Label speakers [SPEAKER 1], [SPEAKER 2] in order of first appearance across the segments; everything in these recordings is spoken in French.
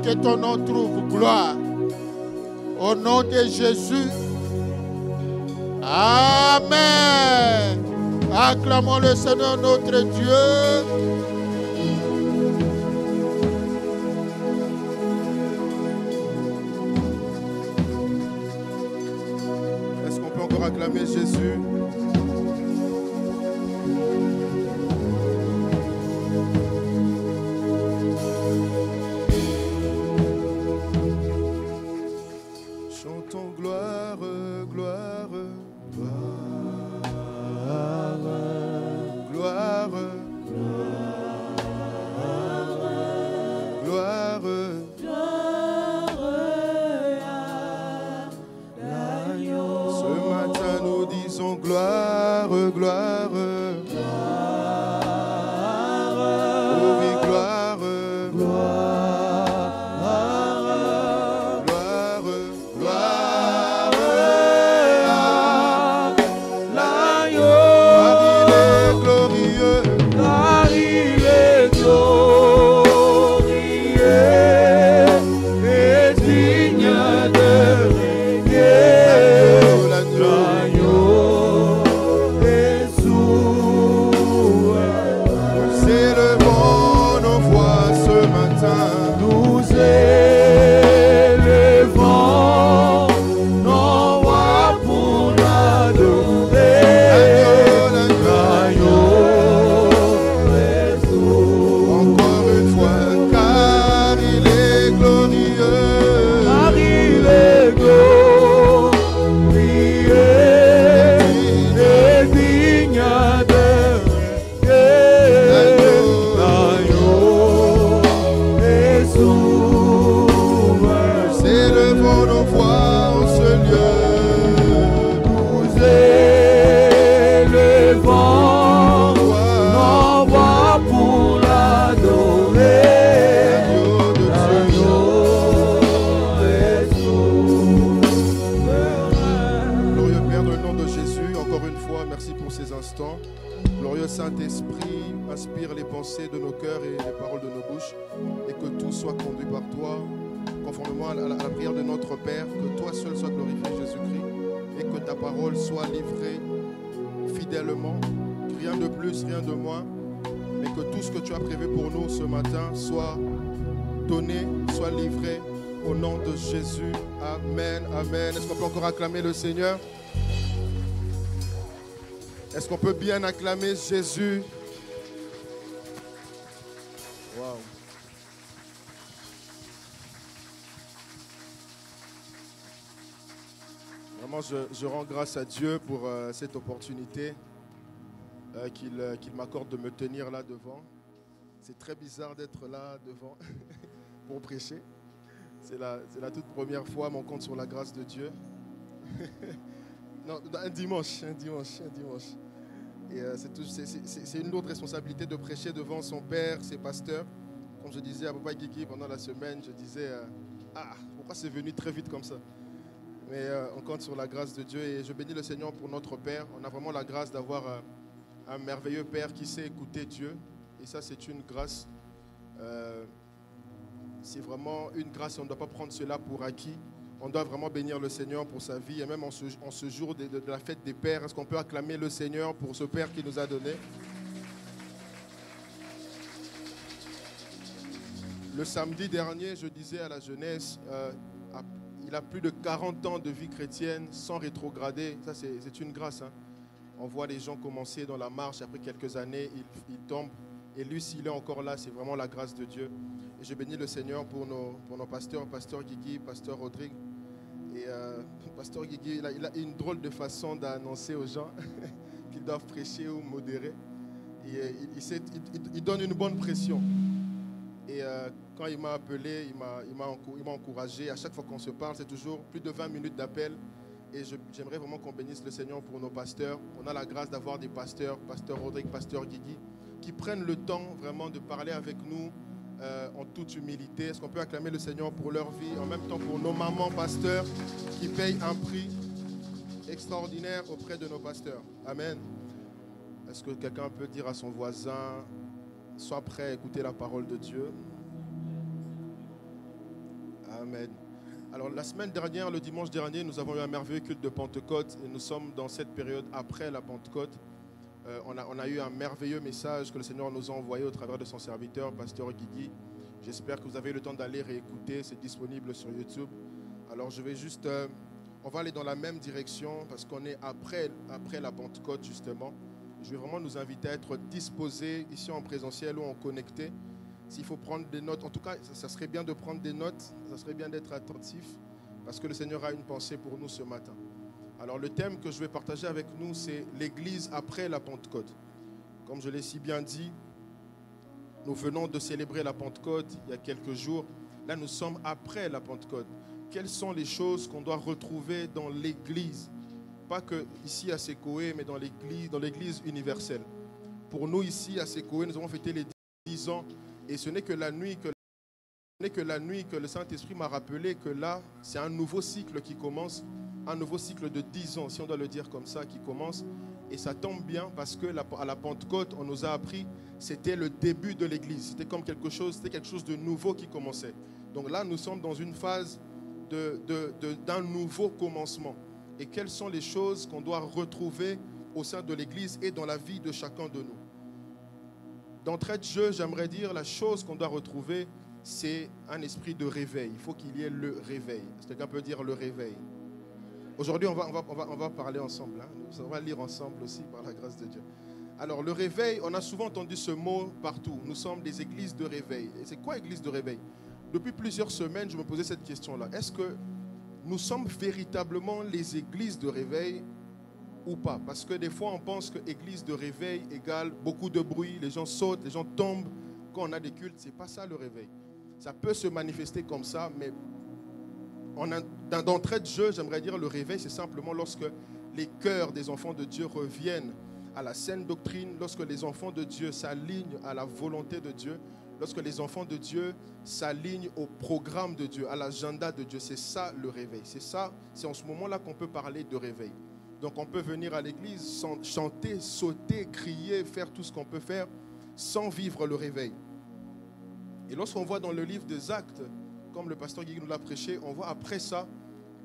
[SPEAKER 1] Que ton nom trouve gloire. Au nom de Jésus. Amen. Acclamons le Seigneur notre Dieu.
[SPEAKER 2] Est-ce qu'on peut encore acclamer Jésus? Chantons gloire, gloire, gloire, gloire, gloire, gloire. Ce matin nous disons gloire, gloire, oh oui, gloire, Saint-Esprit, inspire les pensées de nos cœurs et les paroles de nos bouches, et que tout soit conduit par toi, conformément à la prière de notre Père, que toi seul sois glorifié, Jésus-Christ, et que ta parole soit livrée fidèlement, rien de plus, rien de moins, mais que tout ce que tu as prévu pour nous ce matin soit donné, soit livré au nom de Jésus. Amen, amen. Est-ce qu'on peut encore acclamer le Seigneur? Est-ce qu'on peut bien acclamer Jésus? Wow. Vraiment, je rends grâce à Dieu pour cette opportunité qu'il m'accorde de me tenir là devant. C'est très bizarre d'être là devant pour prêcher. C'est la toute première fois, mais on compte sur la grâce de Dieu. Non, un dimanche. Et c'est une autre responsabilité de prêcher devant son père, ses pasteurs. Comme je disais à Papa Guigui pendant la semaine, je disais, pourquoi c'est venu très vite comme ça? Mais on compte sur la grâce de Dieu et je bénis le Seigneur pour notre Père. On a vraiment la grâce d'avoir un merveilleux Père qui sait écouter Dieu. Et ça, c'est une grâce. C'est vraiment une grâce et on ne doit pas prendre cela pour acquis. On doit vraiment bénir le Seigneur pour sa vie. Et même en ce jour de la fête des pères, est-ce qu'on peut acclamer le Seigneur pour ce Père qui nous a donné? Le samedi dernier, je disais à la jeunesse, il a plus de 40 ans de vie chrétienne sans rétrograder. Ça, c'est une grâce. Hein. On voit les gens commencer dans la marche. Après quelques années, ils tombent. Et lui, s'il est encore là, c'est vraiment la grâce de Dieu. Et je bénis le Seigneur pour nos pasteurs, pasteur Guigui, pasteur Rodrigue. Et pasteur Guigui, il a une drôle de façon d'annoncer aux gens qu'ils doivent prêcher ou modérer. Et il donne une bonne pression. Et quand il m'a appelé, il m'a encouragé. À chaque fois qu'on se parle, c'est toujours plus de 20 minutes d'appel. Et j'aimerais vraiment qu'on bénisse le Seigneur pour nos pasteurs. On a la grâce d'avoir des pasteurs, pasteur Rodrigue, pasteur Guigui, qui prennent le temps vraiment de parler avec nous en toute humilité. Est-ce qu'on peut acclamer le Seigneur pour leur vie? En même temps pour nos mamans pasteurs qui payent un prix extraordinaire auprès de nos pasteurs. Amen. Est-ce que quelqu'un peut dire à son voisin, sois prêt à écouter la parole de Dieu? Amen. Alors la semaine dernière, le dimanche dernier, nous avons eu un merveilleux culte de Pentecôte et nous sommes dans cette période après la Pentecôte. On a eu un merveilleux message que le Seigneur nous a envoyé au travers de son serviteur, Pasteur Guigui. J'espère que vous avez eu le temps d'aller réécouter, c'est disponible sur YouTube. Alors je vais juste, on va aller dans la même direction parce qu'on est après la Pentecôte justement. Je vais vraiment nous inviter à être disposés ici en présentiel ou en connecté. S'il faut prendre des notes, en tout cas, ça serait bien de prendre des notes, ça serait bien d'être attentif parce que le Seigneur a une pensée pour nous ce matin. Alors le thème que je vais partager avec nous, c'est l'Église après la Pentecôte. Comme je l'ai si bien dit, nous venons de célébrer la Pentecôte il y a quelques jours. Là, nous sommes après la Pentecôte. Quelles sont les choses qu'on doit retrouver dans l'Église? Pas que ici à Sécoé, mais dans l'Église universelle. Pour nous ici à Sécoé, nous avons fêté les 10 ans. Et ce n'est que la nuit que le Saint-Esprit m'a rappelé que là, c'est un nouveau cycle qui commence. Un nouveau cycle de 10 ans, si on doit le dire comme ça, qui commence. Et ça tombe bien parce que à la Pentecôte, on nous a appris, c'était le début de l'Église. C'était quelque chose de nouveau qui commençait. Donc là, nous sommes dans une phase d'un nouveau commencement. Et quelles sont les choses qu'on doit retrouver au sein de l'Église et dans la vie de chacun de nous? D'entrée de jeu, j'aimerais dire, la chose qu'on doit retrouver, c'est un esprit de réveil. Il faut qu'il y ait le réveil. Est-ce que quelqu'un peut dire le réveil? Aujourd'hui, on va parler ensemble. On va lire ensemble aussi, par la grâce de Dieu. Alors, le réveil, on a souvent entendu ce mot partout. Nous sommes des églises de réveil. Et c'est quoi église de réveil? Depuis plusieurs semaines, je me posais cette question-là. Est-ce que nous sommes véritablement les églises de réveil ou pas? Parce que des fois, on pense que église de réveil égale beaucoup de bruit, les gens sautent, les gens tombent. Quand on a des cultes, ce n'est pas ça le réveil. Ça peut se manifester comme ça, mais d'entrée de jeu, j'aimerais dire le réveil, c'est simplement lorsque les cœurs des enfants de Dieu reviennent à la saine doctrine, lorsque les enfants de Dieu s'alignent à la volonté de Dieu, lorsque les enfants de Dieu s'alignent au programme de Dieu, à l'agenda de Dieu. C'est ça le réveil. C'est en ce moment-là qu'on peut parler de réveil. Donc on peut venir à l'église, chanter, sauter, crier, faire tout ce qu'on peut faire sans vivre le réveil. Et lorsqu'on voit dans le livre des Actes, comme le pasteur Guigui nous l'a prêché, on voit après ça,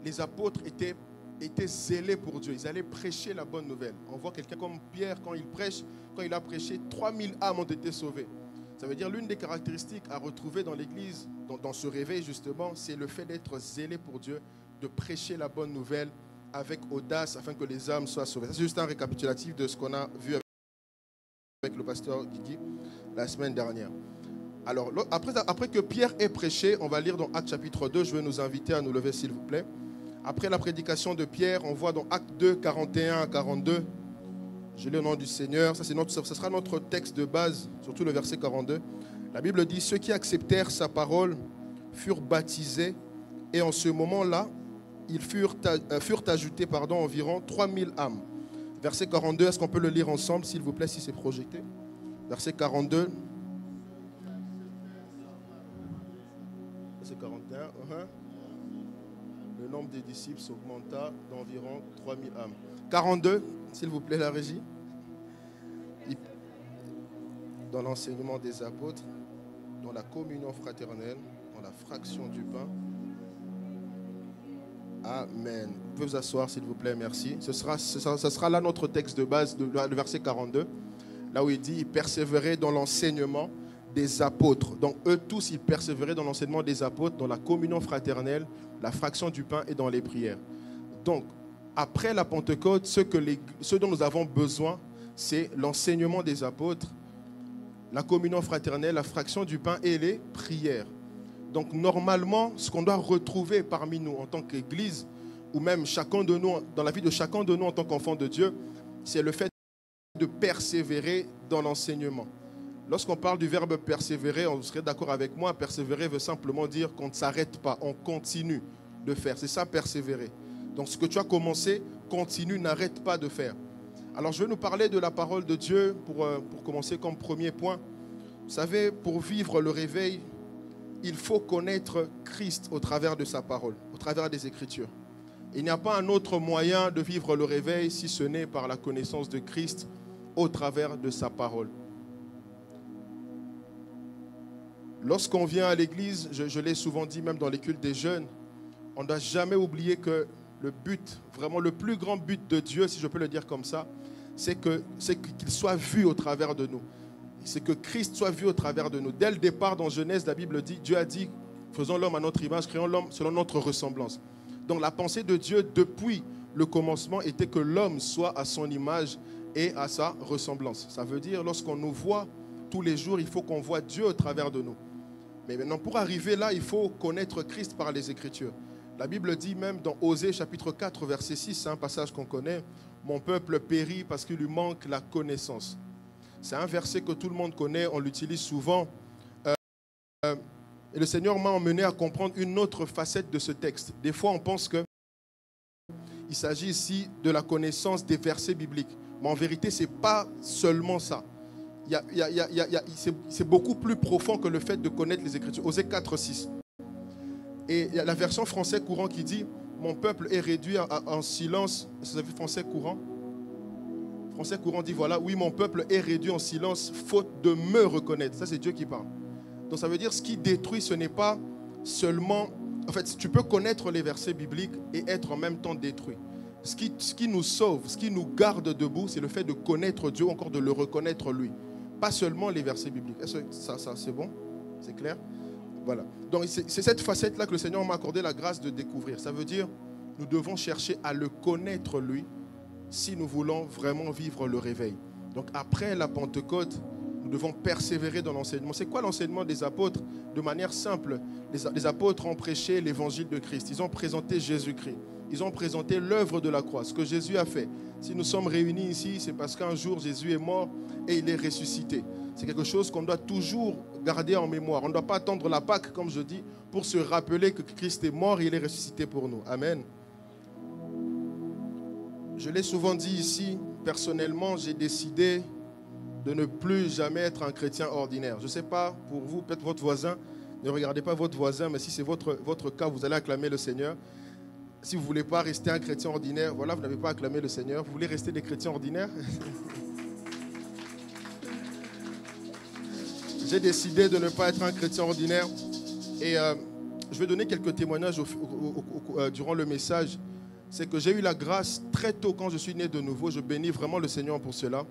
[SPEAKER 2] les apôtres étaient zélés pour Dieu. Ils allaient prêcher la bonne nouvelle. On voit quelqu'un comme Pierre, quand il a prêché, 3000 âmes ont été sauvées. Ça veut dire l'une des caractéristiques à retrouver dans l'église, dans ce réveil justement, c'est le fait d'être zélé pour Dieu, de prêcher la bonne nouvelle avec audace afin que les âmes soient sauvées. C'est juste un récapitulatif de ce qu'on a vu avec le pasteur Guigui la semaine dernière. Alors, après que Pierre ait prêché, on va lire dans Actes chapitre 2, je vais nous inviter à nous lever s'il vous plaît. Après la prédication de Pierre, on voit dans Actes 2, 41 à 42, je lis au nom du Seigneur, ça sera notre texte de base, surtout le verset 42. La Bible dit, ceux qui acceptèrent sa parole furent baptisés et en ce moment-là, ils furent ajoutés environ 3000 âmes. Verset 42, est-ce qu'on peut le lire ensemble s'il vous plaît si c'est projeté? Verset 42. Verset 41. Le nombre des disciples s'augmenta d'environ 3000 âmes. 42, s'il vous plaît la régie. Dans l'enseignement des apôtres, dans la communion fraternelle, dans la fraction du pain. Amen. Vous pouvez vous asseoir s'il vous plaît, merci. Ce sera là notre texte de base, le verset 42, là où il dit, ils persévéraient dans l'enseignement des apôtres. Donc eux tous, ils persévéraient dans l'enseignement des apôtres, dans la communion fraternelle, la fraction du pain et dans les prières. Donc, après la Pentecôte, ce dont nous avons besoin, c'est l'enseignement des apôtres, la communion fraternelle, la fraction du pain et les prières. Donc normalement, ce qu'on doit retrouver parmi nous en tant qu'Église, ou même chacun de nous, dans la vie de chacun de nous en tant qu'enfant de Dieu, c'est le fait de persévérer dans l'enseignement. Lorsqu'on parle du verbe persévérer, on serait d'accord avec moi, persévérer veut simplement dire qu'on ne s'arrête pas, on continue de faire. C'est ça, persévérer. Donc ce que tu as commencé, continue, n'arrête pas de faire. Alors je vais nous parler de la parole de Dieu pour commencer comme premier point. Vous savez, pour vivre le réveil, il faut connaître Christ au travers de sa parole, au travers des Écritures. Il n'y a pas un autre moyen de vivre le réveil si ce n'est par la connaissance de Christ au travers de sa parole. Lorsqu'on vient à l'église, je l'ai souvent dit, même dans les cultes des jeunes, on ne doit jamais oublier que le but, vraiment le plus grand but de Dieu, si je peux le dire comme ça, c'est qu'il soit vu au travers de nous. C'est que Christ soit vu au travers de nous. Dès le départ, dans Genèse, la Bible dit, Dieu a dit, faisons l'homme à notre image, créons l'homme selon notre ressemblance. Donc la pensée de Dieu, depuis le commencement, était que l'homme soit à son image et à sa ressemblance. Ça veut dire, lorsqu'on nous voit tous les jours, il faut qu'on voit Dieu au travers de nous. Mais maintenant, pour arriver là, il faut connaître Christ par les Écritures. La Bible dit même dans Osée chapitre 4, verset 6, c'est un passage qu'on connaît, « Mon peuple périt parce qu'il lui manque la connaissance ». C'est un verset que tout le monde connaît, on l'utilise souvent. Et le Seigneur m'a emmené à comprendre une autre facette de ce texte. Des fois, on pense qu'il s'agit ici de la connaissance des versets bibliques. Mais en vérité, ce n'est pas seulement ça. C'est beaucoup plus profond que le fait de connaître les Écritures. Osée 4, 6. Et il y a la version français courant qui dit « Mon peuple est réduit en silence ». Vous avez vu français courant? Français courant dit voilà, oui, mon peuple est réduit en silence faute de me reconnaître. Ça, c'est Dieu qui parle. Donc, ça veut dire ce qui détruit, ce n'est pas seulement... En fait, tu peux connaître les versets bibliques et être en même temps détruit. Ce qui nous sauve, ce qui nous garde debout, c'est le fait de connaître Dieu, encore de le reconnaître lui. Pas seulement les versets bibliques. Est-ce que ça c'est bon? C'est clair? Voilà. Donc, c'est cette facette-là que le Seigneur m'a accordé la grâce de découvrir. Ça veut dire, nous devons chercher à le connaître lui, si nous voulons vraiment vivre le réveil. Donc après la Pentecôte, nous devons persévérer dans l'enseignement. C'est quoi l'enseignement des apôtres? De manière simple, les apôtres ont prêché l'évangile de Christ. Ils ont présenté Jésus-Christ. Ils ont présenté l'œuvre de la croix, ce que Jésus a fait. Si nous sommes réunis ici, c'est parce qu'un jour Jésus est mort et il est ressuscité. C'est quelque chose qu'on doit toujours garder en mémoire. On ne doit pas attendre la Pâque, comme je dis, pour se rappeler que Christ est mort et il est ressuscité pour nous. Amen. Je l'ai souvent dit ici, personnellement, j'ai décidé de ne plus jamais être un chrétien ordinaire. Je ne sais pas, pour vous, peut-être votre voisin, ne regardez pas votre voisin, mais si c'est votre cas, vous allez acclamer le Seigneur. Si vous ne voulez pas rester un chrétien ordinaire, voilà, vous n'avez pas acclamé le Seigneur. Vous voulez rester des chrétiens ordinaires? J'ai décidé de ne pas être un chrétien ordinaire. Et je vais donner quelques témoignages durant le message. C'est que j'ai eu la grâce très tôt, quand je suis né de nouveau, je bénis vraiment le Seigneur pour cela.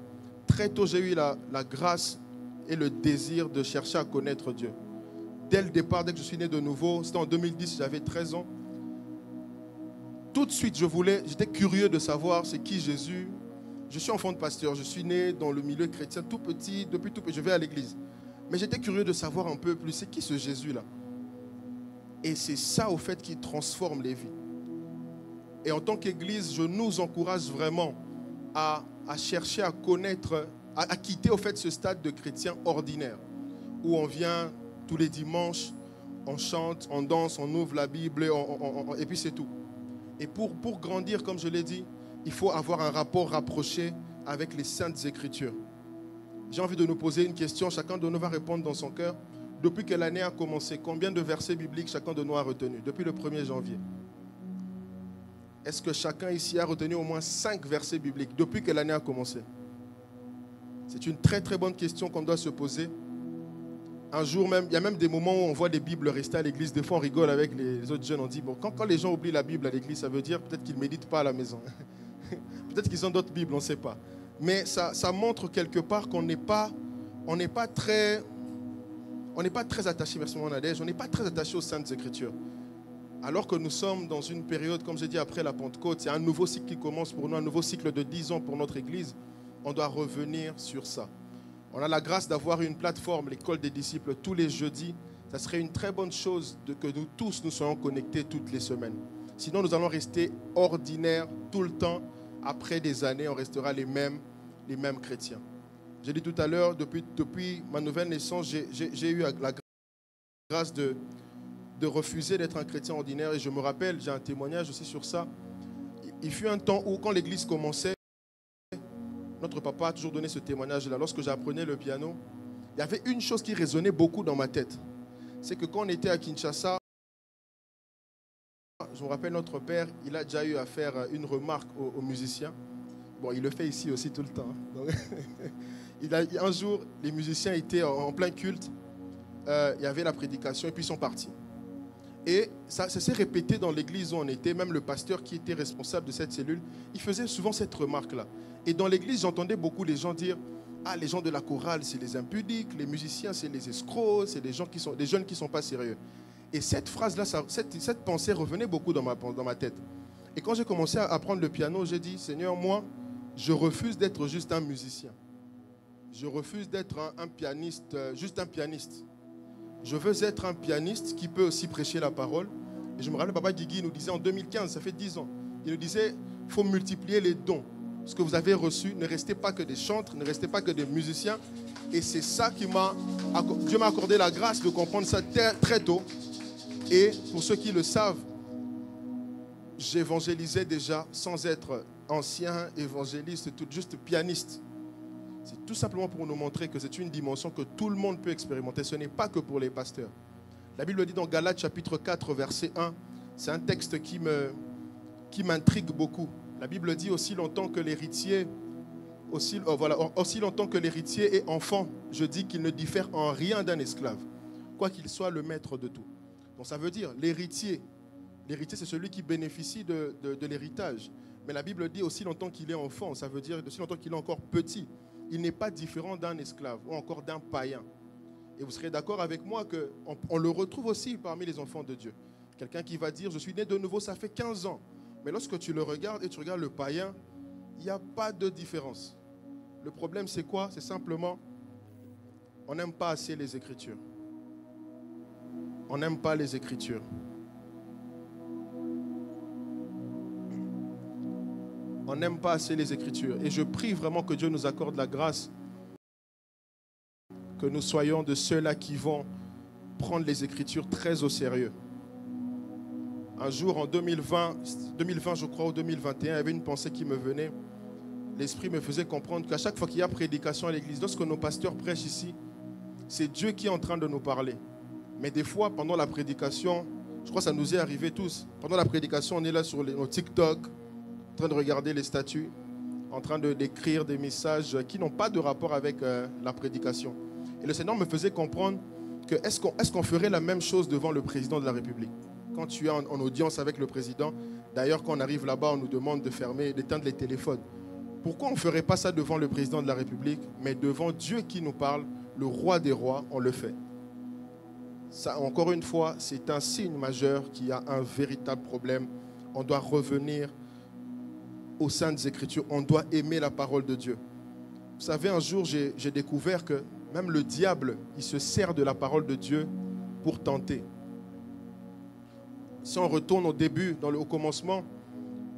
[SPEAKER 2] Très tôt, j'ai eu la grâce et le désir de chercher à connaître Dieu. Dès le départ, dès que je suis né de nouveau, c'était en 2010, j'avais 13 ans. Tout de suite, j'étais curieux de savoir c'est qui Jésus. Je suis enfant de pasteur, je suis né dans le milieu chrétien tout petit, depuis tout petit, je vais à l'église. Mais j'étais curieux de savoir un peu plus, c'est qui ce Jésus-là? Et c'est ça, au fait, qui transforme les vies. Et en tant qu'Église, je nous encourage vraiment à chercher à connaître, à quitter au fait ce stade de chrétien ordinaire, où on vient tous les dimanches, on chante, on danse, on ouvre la Bible, et puis c'est tout. Et pour grandir, comme je l'ai dit, il faut avoir un rapport rapproché avec les Saintes Écritures. J'ai envie de nous poser une question, chacun de nous va répondre dans son cœur. Depuis que l'année a commencé, combien de versets bibliques chacun de nous a retenu? Depuis le 1er janvier. Est-ce que chacun ici a retenu au moins 5 versets bibliques depuis que l'année a commencé? C'est une très très bonne question qu'on doit se poser. Un jour même, il y a même des moments où on voit des Bibles rester à l'église. Des fois, on rigole avec les autres jeunes. On dit, bon, quand les gens oublient la Bible à l'église, ça veut dire peut-être qu'ils ne méditent pas à la maison. Peut-être qu'ils ont d'autres Bibles, on ne sait pas. Mais ça montre quelque part qu'on n'est pas très attaché, merci mon Nadège, on n'est pas très attaché aux Saintes Écritures. Alors que nous sommes dans une période, comme j'ai dit, après la Pentecôte, il y a un nouveau cycle qui commence pour nous, un nouveau cycle de 10 ans pour notre Église. On doit revenir sur ça. On a la grâce d'avoir une plateforme, l'école des disciples, tous les jeudis. Ça serait une très bonne chose que nous tous nous soyons connectés toutes les semaines. Sinon, nous allons rester ordinaires tout le temps. Après des années, on restera les mêmes chrétiens. J'ai dit tout à l'heure, depuis ma nouvelle naissance, j'ai eu la grâce de refuser d'être un chrétien ordinaire. Et je me rappelle, j'ai un témoignage aussi sur ça. Il fut un temps où, quand l'église commençait, notre papa a toujours donné ce témoignage-là. Lorsque j'apprenais le piano, il y avait une chose qui résonnait beaucoup dans ma tête. C'est que quand on était à Kinshasa, je me rappelle notre père, il a déjà eu à faire une remarque aux musiciens. Bon, il le fait ici aussi tout le temps. Donc, un jour, les musiciens étaient en plein culte. il y avait la prédication et puis ils sont partis. Et ça s'est répété dans l'église où on était. Même le pasteur qui était responsable de cette cellule, il faisait souvent cette remarque-là. Et dans l'église, j'entendais beaucoup les gens dire « Ah, les gens de la chorale, c'est les impudiques, les musiciens, c'est les escrocs, c'est des jeunes qui ne sont pas sérieux. » Et cette phrase-là, cette pensée revenait beaucoup dans ma tête. Et quand j'ai commencé à apprendre le piano, j'ai dit « Seigneur, moi, je refuse d'être juste un musicien. Je refuse d'être un pianiste, juste un pianiste. Je veux être un pianiste qui peut aussi prêcher la parole. » Et je me rappelle, Papa Guigui nous disait en 2015, ça fait 10 ans, il nous disait, il faut multiplier les dons. Ce que vous avez reçu, ne restez pas que des chantres, ne restez pas que des musiciens. Et c'est ça Dieu m'a accordé la grâce de comprendre ça très tôt. Et pour ceux qui le savent, j'évangélisais déjà sans être ancien évangéliste, juste pianiste. C'est tout simplement pour nous montrer que c'est une dimension que tout le monde peut expérimenter. Ce n'est pas que pour les pasteurs. La Bible dit dans Galates chapitre 4, verset 1, c'est un texte qui m'intrigue beaucoup. La Bible dit aussi longtemps que l'héritier, aussi longtemps que l'héritier est enfant, je dis qu'il ne diffère en rien d'un esclave, quoi qu'il soit le maître de tout. Donc ça veut dire l'héritier. L'héritier, c'est celui qui bénéficie de l'héritage. Mais la Bible dit aussi longtemps qu'il est enfant, ça veut dire aussi longtemps qu'il est encore petit. Il n'est pas différent d'un esclave ou encore d'un païen. Et vous serez d'accord avec moi qu'on le retrouve aussi parmi les enfants de Dieu. Quelqu'un qui va dire, je suis né de nouveau, ça fait 15 ans. Mais lorsque tu le regardes et tu regardes le païen, il n'y a pas de différence. Le problème, c'est quoi? C'est simplement, on n'aime pas assez les Écritures. On n'aime pas les Écritures. On n'aime pas assez les Écritures. Et je prie vraiment que Dieu nous accorde la grâce, que nous soyons de ceux-là qui vont prendre les Écritures très au sérieux. Un jour, en 2020 je crois, ou 2021, il y avait une pensée qui me venait. L'Esprit me faisait comprendre qu'à chaque fois qu'il y a prédication à l'église, lorsque nos pasteurs prêchent ici, c'est Dieu qui est en train de nous parler. Mais des fois, pendant la prédication, je crois que ça nous est arrivé tous, pendant la prédication, on est là sur nos TikTok, en train de regarder les statuts, en train d'écrire des messages qui n'ont pas de rapport avec la prédication. Et le Seigneur me faisait comprendre que est-ce qu'on ferait la même chose devant le président de la République? Quand tu es en audience avec le président, d'ailleurs quand on arrive là-bas, on nous demande d'éteindre les téléphones. Pourquoi on ne ferait pas ça devant le président de la République, mais devant Dieu qui nous parle, le roi des rois, on le fait? Ça, encore une fois, c'est un signe majeur qu'il y a un véritable problème. On doit revenir aux Saintes Écritures. On doit aimer la parole de Dieu. Vous savez, un jour, j'ai découvert que même le diable, il se sert de la parole de Dieu pour tenter. Si on retourne au début, au commencement,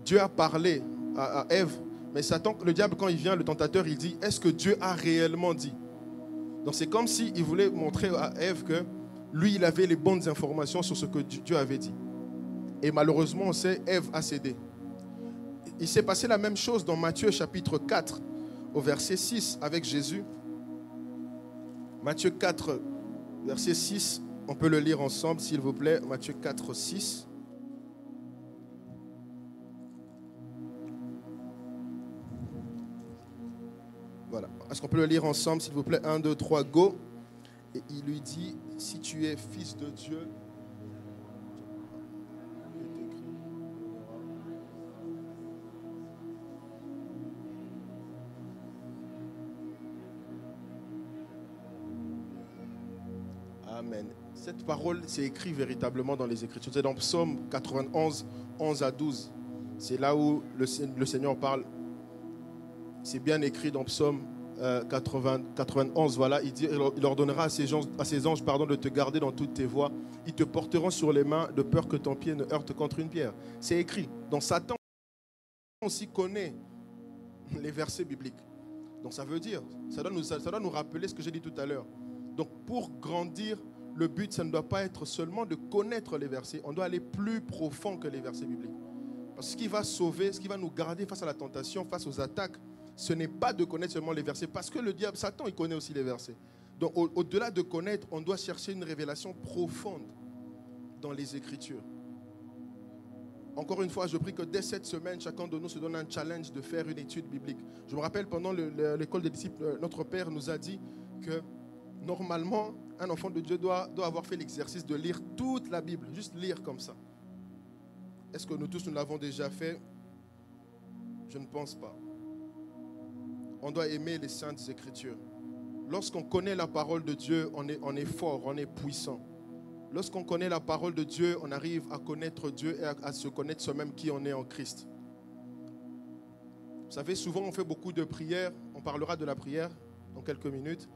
[SPEAKER 2] Dieu a parlé à Ève, mais Satan, le diable, quand il vient, le tentateur, il dit, est-ce que Dieu a réellement dit? Donc c'est comme s'il voulait montrer à Ève que lui, il avait les bonnes informations sur ce que Dieu avait dit. Et malheureusement, on sait, Ève a cédé. Il s'est passé la même chose dans Matthieu chapitre 4, au verset 6, avec Jésus. Matthieu 4, verset 6, on peut le lire ensemble, s'il vous plaît. Matthieu 4, 6. Voilà. Est-ce qu'on peut le lire ensemble, s'il vous plaît? 1, 2, 3, go. Et il lui dit, si tu es fils de Dieu, amen. Cette parole, c'est écrit véritablement dans les Écritures. C'est dans Psaume 91, 11 à 12. C'est là où le Seigneur parle. C'est bien écrit dans Psaume 91. Voilà, il dit, il ordonnera à ses anges de te garder dans toutes tes voies. Ils te porteront sur les mains de peur que ton pied ne heurte contre une pierre. C'est écrit. Donc Satan aussi connaît les versets bibliques. Donc ça veut dire, ça doit nous rappeler ce que j'ai dit tout à l'heure. Donc pour grandir, le but, ça ne doit pas être seulement de connaître les versets. On doit aller plus profond que les versets bibliques. Parce que ce qui va sauver, ce qui va nous garder face à la tentation, face aux attaques, ce n'est pas de connaître seulement les versets. Parce que le diable, Satan, il connaît aussi les versets. Donc au-delà de connaître, on doit chercher une révélation profonde dans les Écritures. Encore une fois, je prie que dès cette semaine, chacun de nous se donne un challenge de faire une étude biblique. Je me rappelle, pendant l'école des disciples, notre Père nous a dit que Normalement, un enfant de Dieu doit avoir fait l'exercice de lire toute la Bible, juste lire comme ça. Est-ce que nous tous, nous l'avons déjà fait? Je ne pense pas. On doit aimer les Saintes Écritures. Lorsqu'on connaît la parole de Dieu, on est fort, on est puissant. Lorsqu'on connaît la parole de Dieu, on arrive à connaître Dieu et à se connaître soi-même qui on est en Christ. Vous savez, souvent on fait beaucoup de prières. On parlera de la prière dans quelques minutes.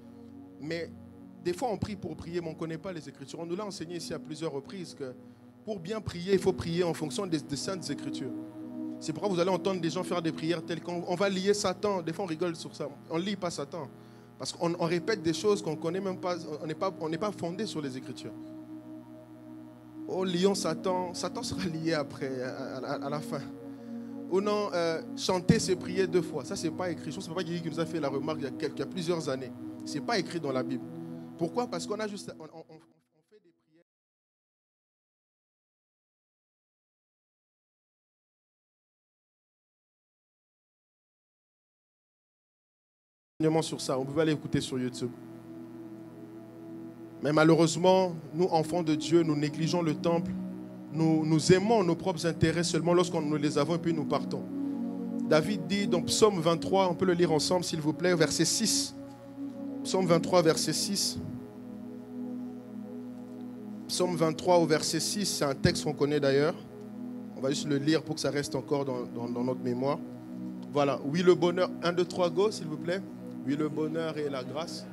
[SPEAKER 2] Mais des fois on prie pour prier, mais on ne connaît pas les Écritures. On nous l'a enseigné ici à plusieurs reprises que pour bien prier, il faut prier en fonction des Saintes Écritures. C'est pourquoi vous allez entendre des gens faire des prières telles qu'on va lier Satan. Des fois on rigole sur ça. On ne lie pas Satan. Parce qu'on répète des choses qu'on ne connaît même pas. On n'est pas fondé sur les Écritures. Oh, lions Satan. Satan sera lié après, à la fin. Ou non, chanter, c'est prier 2 fois. Ça, ce n'est pas écrit. Je pense que c'est pas Guy qui nous a fait la remarque il y a plusieurs années. Ce n'est pas écrit dans la Bible. Pourquoi? Parce qu'on a juste... On fait des prières... sur ça. On peut aller écouter sur YouTube. Mais malheureusement, nous, enfants de Dieu, nous négligeons le temple. Nous aimons nos propres intérêts seulement lorsqu'on nous les avons et puis nous partons. David dit dans Psaume 23, on peut le lire ensemble s'il vous plaît, verset 6. Psaume 23, verset 6. Psaume 23 au verset 6, c'est un texte qu'on connaît d'ailleurs. On va juste le lire pour que ça reste encore dans notre mémoire. Voilà. Oui, le bonheur, 1, 2, 3, go s'il vous plaît. Oui, le bonheur et la grâce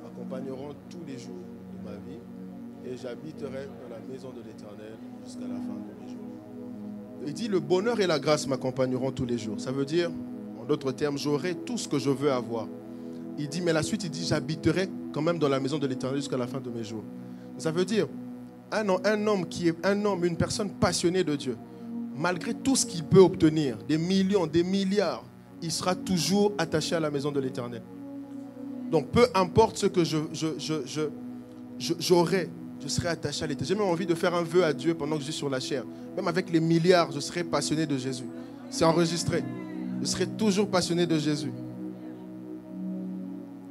[SPEAKER 2] m'accompagneront tous les jours de ma vie et j'habiterai dans la maison de l'Éternel jusqu'à la fin de mes jours. Il dit le bonheur et la grâce m'accompagneront tous les jours. Ça veut dire, en d'autres termes, j'aurai tout ce que je veux avoir. Il dit, mais la suite, il dit, j'habiterai quand même dans la maison de l'Éternel jusqu'à la fin de mes jours. Ça veut dire, un homme, une personne passionnée de Dieu, malgré tout ce qu'il peut obtenir, des millions, des milliards, il sera toujours attaché à la maison de l'Éternel. Donc, peu importe ce que j'aurai, je serai attaché à l'Éternel. J'ai même envie de faire un vœu à Dieu pendant que je suis sur la chair. Même avec les milliards, je serai passionné de Jésus. C'est enregistré. Je serai toujours passionné de Jésus.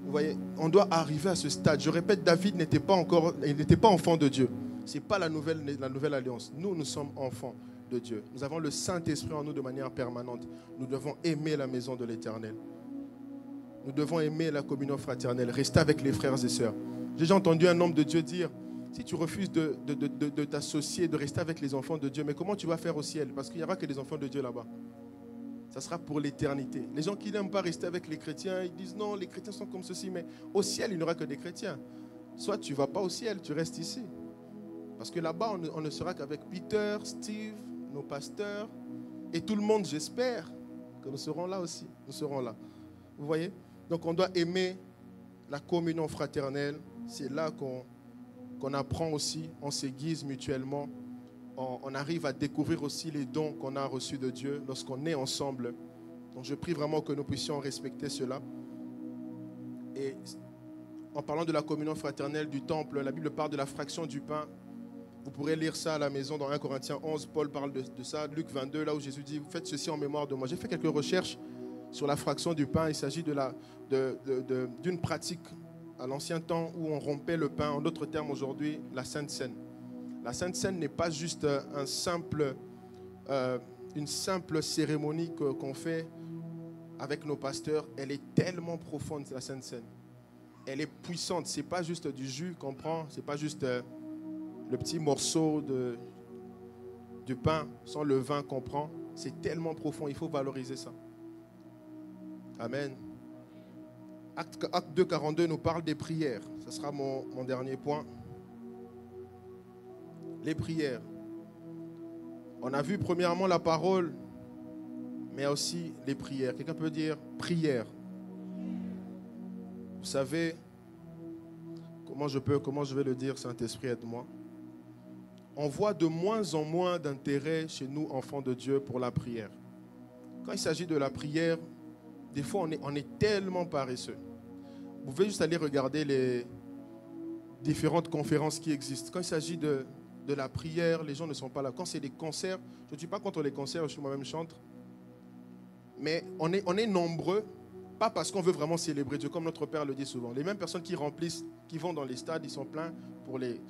[SPEAKER 2] Vous voyez, on doit arriver à ce stade. Je répète, David n'était pas enfant de Dieu. Ce n'est pas la nouvelle alliance. Nous sommes enfants de Dieu. Nous avons le Saint-Esprit en nous de manière permanente. Nous devons aimer la maison de l'Éternel. Nous devons aimer la communion fraternelle, rester avec les frères et sœurs. J'ai déjà entendu un homme de Dieu dire, si tu refuses de t'associer, de rester avec les enfants de Dieu, mais comment tu vas faire au ciel? Parce qu'il n'y aura que des enfants de Dieu là-bas. Ça sera pour l'éternité. Les gens qui n'aiment pas rester avec les chrétiens, ils disent non, les chrétiens sont comme ceci, mais au ciel, il n'y aura que des chrétiens. Soit tu ne vas pas au ciel, tu restes ici. Parce que là-bas, on ne sera qu'avec Peter, Steve, nos pasteurs, et tout le monde, j'espère, que nous serons là aussi. Nous serons là. Vous voyez? Donc on doit aimer la communion fraternelle. C'est là qu'on apprend aussi, on s'aiguise mutuellement. On arrive à découvrir aussi les dons qu'on a reçus de Dieu lorsqu'on est ensemble. Donc je prie vraiment que nous puissions respecter cela. Et en parlant de la communion fraternelle du temple, la Bible parle de la fraction du pain. Vous pourrez lire ça à la maison dans 1 Corinthiens 11. Paul parle de ça. Luc 22, là où Jésus dit, vous faites ceci en mémoire de moi. J'ai fait quelques recherches sur la fraction du pain. Il s'agit d'une pratique à l'ancien temps où on rompait le pain. En d'autres termes, aujourd'hui, la Sainte Seine. La Sainte Seine n'est pas juste une simple cérémonie qu'on fait avec nos pasteurs. Elle est tellement profonde, la Sainte Seine. Elle est puissante. Ce n'est pas juste du jus qu'on prend. Ce n'est pas juste le petit morceau du pain sans le vin qu'on prend. C'est tellement profond. Il faut valoriser ça. Amen. Acte 2, 42 nous parle des prières. Ce sera mon dernier point. Les prières. On a vu premièrement la parole, mais aussi les prières. Quelqu'un peut dire prière. Vous savez, comment je vais le dire, Saint-Esprit, aide-moi. On voit de moins en moins d'intérêt chez nous, enfants de Dieu, pour la prière. Quand il s'agit de la prière, des fois, on est tellement paresseux. Vous pouvez juste aller regarder les différentes conférences qui existent. Quand il s'agit de la prière, les gens ne sont pas là. Quand c'est des concerts, je ne suis pas contre les concerts, je suis moi-même chantre. Mais on est nombreux Pas parce qu'on veut vraiment célébrer Dieu, comme notre Père le dit souvent. Les mêmes personnes qui remplissent, qui vont dans les stades, ils sont pleins pour les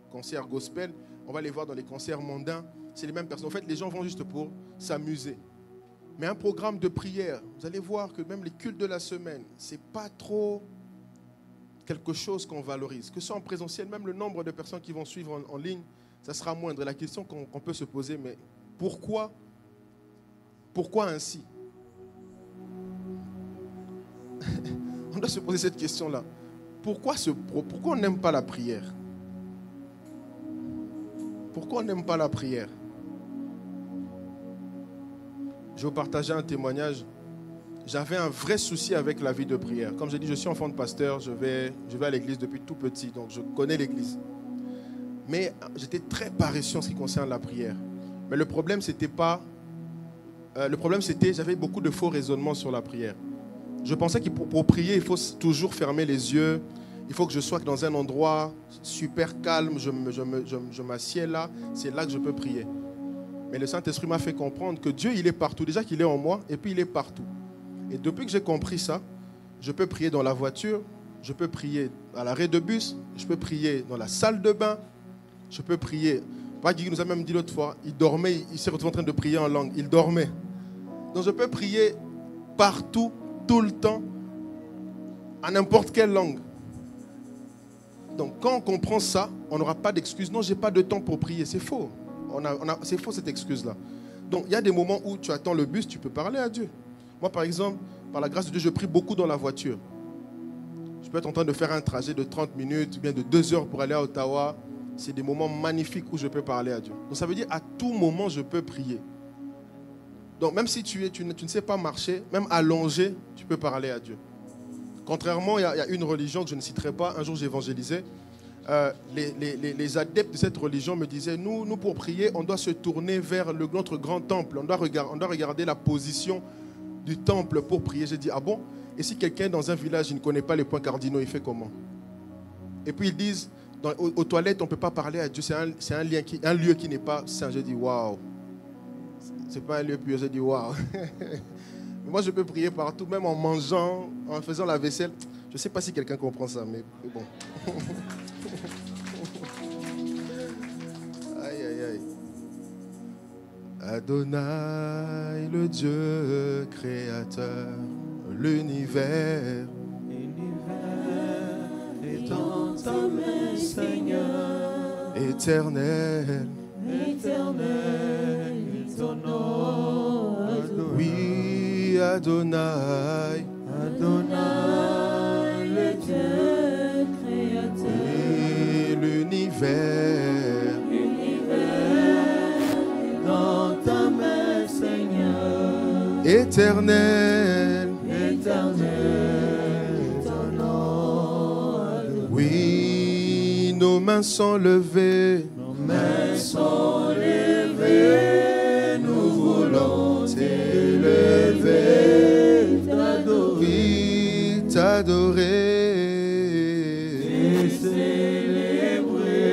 [SPEAKER 2] concerts gospel. On va les voir dans les concerts mondains. C'est les mêmes personnes. En fait, les gens vont juste pour s'amuser. Mais un programme de prière, vous allez voir que même les cultes de la semaine, ce n'est pas trop quelque chose qu'on valorise. Que ce soit en présentiel, même le nombre de personnes qui vont suivre en ligne, ça sera moindre. La question qu'on peut se poser, mais pourquoi ainsi? On doit se poser cette question-là. Pourquoi on n'aime pas la prière? Pourquoi on n'aime pas la prière? Je vais vous partager un témoignage. J'avais un vrai souci avec la vie de prière. Comme j'ai dit, je suis enfant de pasteur, je vais à l'église depuis tout petit, donc je connais l'église. Mais j'étais très paresseux en ce qui concerne la prière. Mais le problème, c'était j'avais beaucoup de faux raisonnements sur la prière. Je pensais que pour prier, il faut toujours fermer les yeux. Il faut que je sois dans un endroit super calme. Je m'assieds là. C'est là que je peux prier. Mais le Saint-Esprit m'a fait comprendre que Dieu, il est partout. Déjà qu'il est en moi, et puis il est partout. Et depuis que j'ai compris ça, je peux prier dans la voiture, je peux prier à l'arrêt de bus, je peux prier dans la salle de bain, je peux prier. Guy nous a même dit l'autre fois, il dormait, il s'est retrouvé en train de prier en langue. Il dormait. Donc je peux prier partout, tout le temps, à n'importe quelle langue. Donc quand on comprend ça, on n'aura pas d'excuse. Non, je n'ai pas de temps pour prier. C'est faux. C'est faux cette excuse-là. Donc il y a des moments où tu attends le bus, tu peux parler à Dieu. Moi par exemple, par la grâce de Dieu, je prie beaucoup dans la voiture. Je peux être en train de faire un trajet de 30 minutes, ou bien de 2 heures pour aller à Ottawa. C'est des moments magnifiques où je peux parler à Dieu. Donc ça veut dire à tout moment, je peux prier. Donc même si tu ne sais pas marcher, même allongé, tu peux parler à Dieu. Contrairement, il y a une religion que je ne citerai pas. Un jour, j'évangélisais. Les adeptes de cette religion me disaient, nous pour prier, on doit se tourner vers notre grand temple. On doit regarder la position du temple pour prier. J'ai dit, ah bon? Et si quelqu'un dans un village, il ne connaît pas les points cardinaux, il fait comment? Et puis ils disent, aux toilettes, on ne peut pas parler à Dieu. C'est un lieu qui n'est pas saint. J'ai dit, waouh. C'est pas un lieu pieux. J'ai dit, waouh. Moi, je peux prier partout, même en mangeant, en faisant la vaisselle. Je ne sais pas si quelqu'un comprend ça, mais bon. Aïe, aïe, aïe. Adonai, le Dieu créateur, l'univers
[SPEAKER 3] est dans ta main, Seigneur.
[SPEAKER 2] Éternel,
[SPEAKER 3] Éternel est ton nom.
[SPEAKER 2] oui, Adonai,
[SPEAKER 3] Adonai, le Dieu créateur.
[SPEAKER 2] et l'univers
[SPEAKER 3] Est dans ta main, Seigneur.
[SPEAKER 2] éternel,
[SPEAKER 3] Éternel est ton nom. Adonai.
[SPEAKER 2] oui, nos mains sont levées,
[SPEAKER 3] Nos mains sont levées, nous voulons t'élever, t'adorer
[SPEAKER 2] oui, t'adorer,
[SPEAKER 3] et célébrer.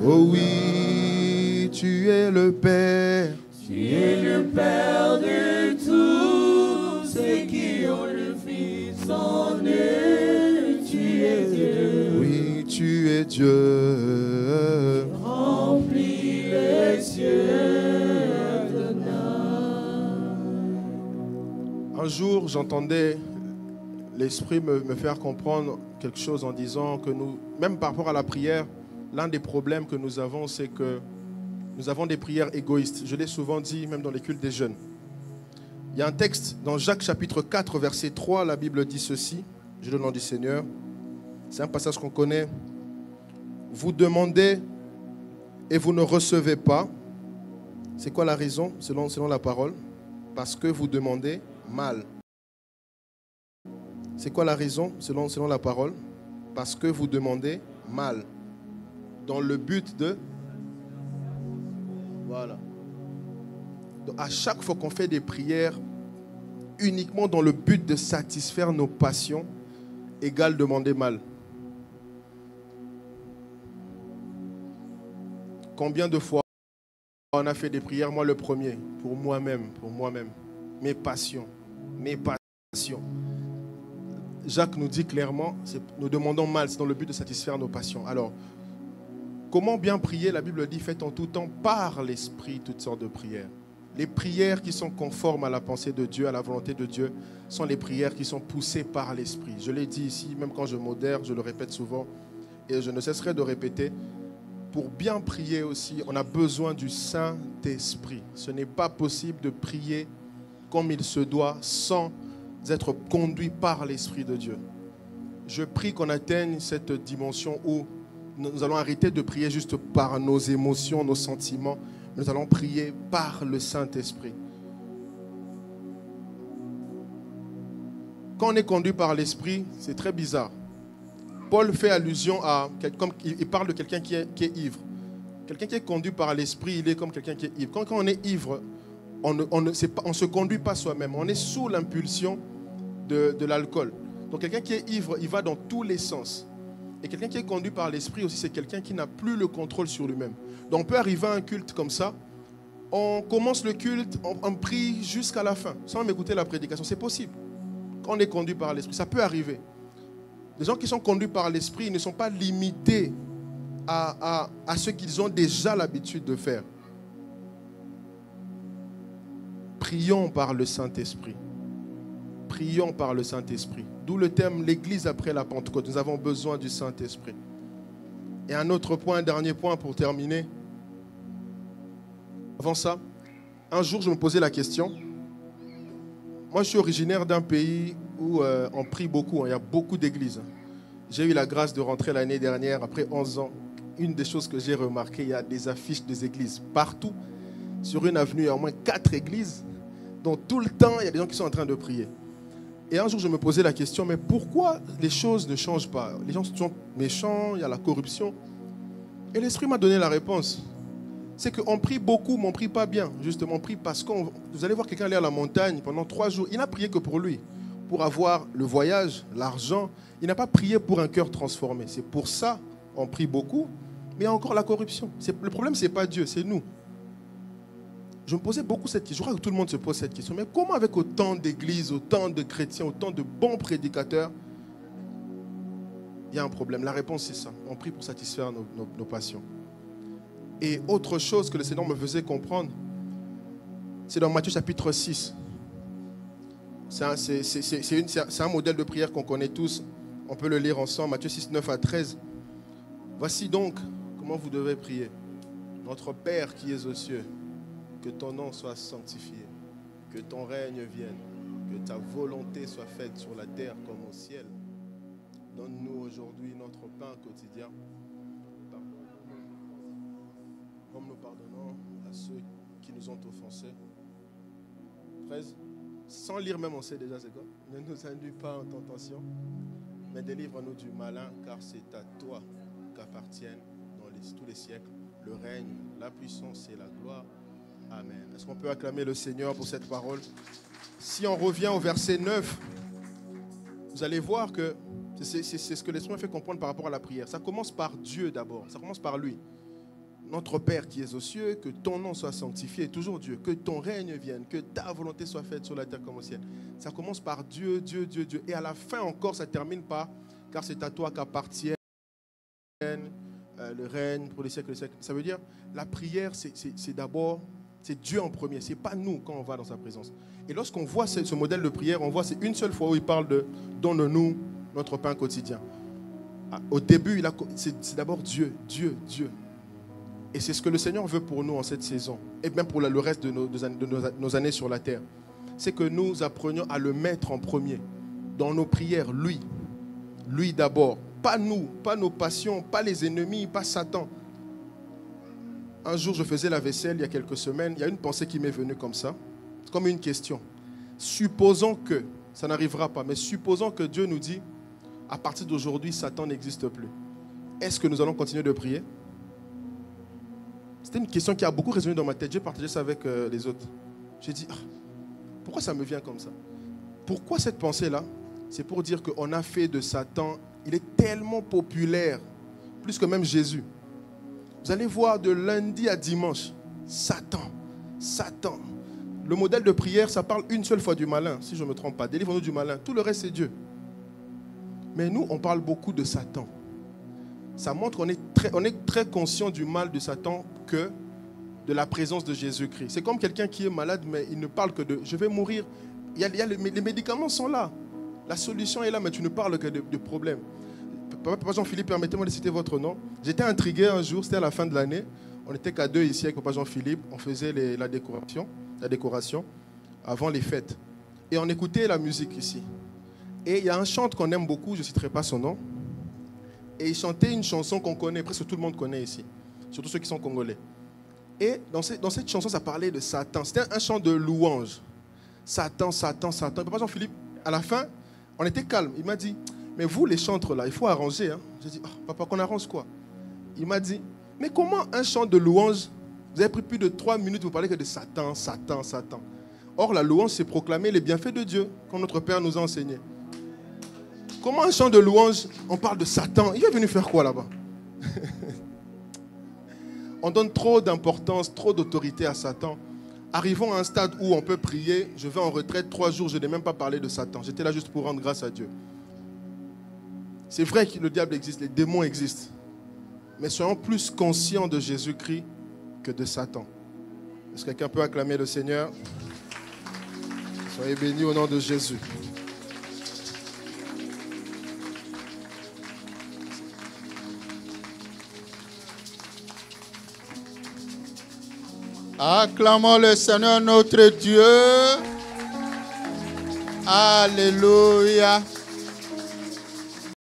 [SPEAKER 2] oh oui, tu es le Père,
[SPEAKER 3] Tu es le Père de tous ceux qui ont le Fils en eux. Tu es Dieu,
[SPEAKER 2] oui, tu es Dieu.
[SPEAKER 3] remplis les cieux. Adonai.
[SPEAKER 2] Un jour, j'entendais l'Esprit me faire comprendre quelque chose en disant que nous, même par rapport à la prière, l'un des problèmes que nous avons, c'est que nous avons des prières égoïstes. Je l'ai souvent dit, même dans les cultes des jeunes. Il y a un texte dans Jacques chapitre 4, verset 3, la Bible dit ceci, je le nom du Seigneur. C'est un passage qu'on connaît. Vous demandez et vous ne recevez pas. C'est quoi la raison selon la parole? Parce que vous demandez mal. C'est quoi la raison selon la parole? Parce que vous demandez mal. Dans le but de... Voilà. Donc à chaque fois qu'on fait des prières uniquement dans le but de satisfaire nos passions, égale demander mal. Combien de fois on a fait des prières, moi le premier, pour moi-même, mes passions, Jacques nous dit clairement, nous demandons mal, c'est dans le but de satisfaire nos passions. Alors, comment bien prier? La Bible dit, faites en tout temps par l'Esprit toutes sortes de prières. Les prières qui sont conformes à la pensée de Dieu, à la volonté de Dieu, sont les prières qui sont poussées par l'Esprit. Je l'ai dit ici, même quand je modère, je le répète souvent, et je ne cesserai de répéter, pour bien prier aussi, on a besoin du Saint-Esprit. Ce n'est pas possible de prier comme il se doit sans être conduit par l'Esprit de Dieu. Je prie qu'on atteigne cette dimension où nous allons arrêter de prier juste par nos émotions, nos sentiments. Nous allons prier par le Saint-Esprit. Quand on est conduit par l'Esprit, c'est très bizarre. Paul fait allusion à, comme il parle de quelqu'un qui est ivre. Quelqu'un qui est conduit par l'Esprit, il est comme quelqu'un qui est ivre. Quand on est ivre, on ne se conduit pas soi-même. On est sous l'impulsion de l'alcool. Donc quelqu'un qui est ivre, il va dans tous les sens. Et quelqu'un qui est conduit par l'Esprit aussi, c'est quelqu'un qui n'a plus le contrôle sur lui-même. Donc on peut arriver à un culte comme ça, on commence le culte, on prie jusqu'à la fin, sans même écouter la prédication. C'est possible. Quand on est conduit par l'Esprit, ça peut arriver. Les gens qui sont conduits par l'Esprit, ils ne sont pas limités à ce qu'ils ont déjà l'habitude de faire. Prions par le Saint-Esprit. Prions par le Saint-Esprit. D'où le thème, l'Église après la Pentecôte. Nous avons besoin du Saint-Esprit. Et un autre point, un dernier point pour terminer. Avant ça, un jour je me posais la question. Moi je suis originaire d'un pays où on prie beaucoup. Il y a beaucoup d'églises. J'ai eu la grâce de rentrer l'année dernière, après 11 ans. Une des choses que j'ai remarqué, il y a des affiches des églises partout. Sur une avenue, il y a au moins 4 églises. Donc tout le temps, il y a des gens qui sont en train de prier. Et un jour, je me posais la question, mais pourquoi les choses ne changent pas? Les gens sont méchants, il y a la corruption. Et l'Esprit m'a donné la réponse. C'est qu'on prie beaucoup, mais on ne prie pas bien. Justement, on prie parce que vous allez voir quelqu'un aller à la montagne pendant 3 jours. Il n'a prié que pour lui, pour avoir le voyage, l'argent. Il n'a pas prié pour un cœur transformé. C'est pour ça qu'on prie beaucoup, mais il y a encore la corruption. Le problème, ce n'est pas Dieu, c'est nous. Je me posais beaucoup cette question. Je crois que tout le monde se pose cette question. Mais comment avec autant d'églises, autant de chrétiens, autant de bons prédicateurs, il y a un problème? La réponse, c'est ça. On prie pour satisfaire nos passions. Et autre chose que le Seigneur me faisait comprendre, c'est dans Matthieu chapitre 6. C'est un modèle de prière qu'on connaît tous. On peut le lire ensemble. Matthieu 6, 9 à 13. Voici donc comment vous devez prier. Notre Père qui es aux cieux, que ton nom soit sanctifié, que ton règne vienne, que ta volonté soit faite sur la terre comme au ciel. Donne-nous aujourd'hui notre pain quotidien. Comme nous pardonnons à ceux qui nous ont offensés. 13. Sans lire même, on sait déjà c'est quoi. Ne nous induis pas en tentation, mais délivre-nous du malin, car c'est à toi qu'appartiennent dans tous les siècles le règne, la puissance et la gloire. Amen. Est-ce qu'on peut acclamer le Seigneur pour cette parole? Si on revient au verset 9, vous allez voir que c'est ce que l'Esprit m'a fait comprendre par rapport à la prière. Ça commence par Dieu d'abord, ça commence par lui. Notre Père qui es aux cieux, que ton nom soit sanctifié, toujours Dieu, que ton règne vienne, que ta volonté soit faite sur la terre comme au ciel. Ça commence par Dieu, Dieu, Dieu, Dieu. Et à la fin encore, ça termine par, car c'est à toi qu'appartiennent le règne pour les siècles et les siècles. Ça veut dire, la prière, c'est d'abord, c'est Dieu en premier, c'est pas nous quand on va dans sa présence. Et lorsqu'on voit ce modèle de prière, on voit c'est une seule fois où il parle de « donne-nous notre pain quotidien ». Au début, c'est d'abord Dieu, Dieu, Dieu. Et c'est ce que le Seigneur veut pour nous en cette saison, et même pour le reste de nos années sur la terre. C'est que nous apprenions à le mettre en premier. Dans nos prières, lui. Lui d'abord. Pas nous, pas nos passions, pas les ennemis, pas Satan. Un jour, je faisais la vaisselle il y a quelques semaines. Il y a une pensée qui m'est venue comme ça. C'est comme une question. Supposons que, ça n'arrivera pas, mais supposons que Dieu nous dit, à partir d'aujourd'hui, Satan n'existe plus. Est-ce que nous allons continuer de prier? C'était une question qui a beaucoup résonné dans ma tête. J'ai partagé ça avec les autres. J'ai dit, pourquoi ça me vient comme ça? Pourquoi cette pensée-là? C'est pour dire qu'on a fait de Satan, il est tellement populaire, plus que même Jésus. Vous allez voir de lundi à dimanche, Satan, Satan. Le modèle de prière, ça parle une seule fois du malin, si je ne me trompe pas. Délivre-nous du malin. Tout le reste, c'est Dieu. Mais nous, on parle beaucoup de Satan. Ça montre qu'on est très conscient du mal de Satan que de la présence de Jésus-Christ. C'est comme quelqu'un qui est malade, mais il ne parle que de « je vais mourir ». Les médicaments sont là. La solution est là, mais tu ne parles que de problèmes. Papa Jean-Philippe, permettez-moi de citer votre nom. J'étais intrigué un jour, c'était à la fin de l'année. On n'était qu'à 2 ici avec Papa Jean-Philippe. On faisait la décoration avant les fêtes. Et on écoutait la musique ici. Et il y a un chanteur qu'on aime beaucoup, je ne citerai pas son nom. Et il chantait une chanson qu'on connaît, presque tout le monde connaît ici. Surtout ceux qui sont congolais. Et dans cette chanson, ça parlait de Satan. C'était un chant de louange. Satan, Satan, Satan. Et Papa Jean-Philippe, à la fin, on était calme. Il m'a dit, mais vous les chantres là, il faut arranger. Hein. J'ai dit, oh, papa, qu'on arrange quoi? Il m'a dit, mais comment un chant de louange, vous avez pris plus de 3 minutes, vous parlez que de Satan, Satan, Satan. Or, la louange, c'est proclamer les bienfaits de Dieu, comme notre Père nous a enseigné. Comment un chant de louange, on parle de Satan? Il est venu faire quoi là-bas? On donne trop d'importance, trop d'autorité à Satan. Arrivons à un stade où on peut prier, je vais en retraite 3 jours, je n'ai même pas parlé de Satan. J'étais là juste pour rendre grâce à Dieu. C'est vrai que le diable existe, les démons existent. Mais soyons plus conscients de Jésus-Christ que de Satan. Est-ce que quelqu'un peut acclamer le Seigneur? Soyez bénis au nom de Jésus.
[SPEAKER 1] Acclamons le Seigneur notre Dieu. Alléluia.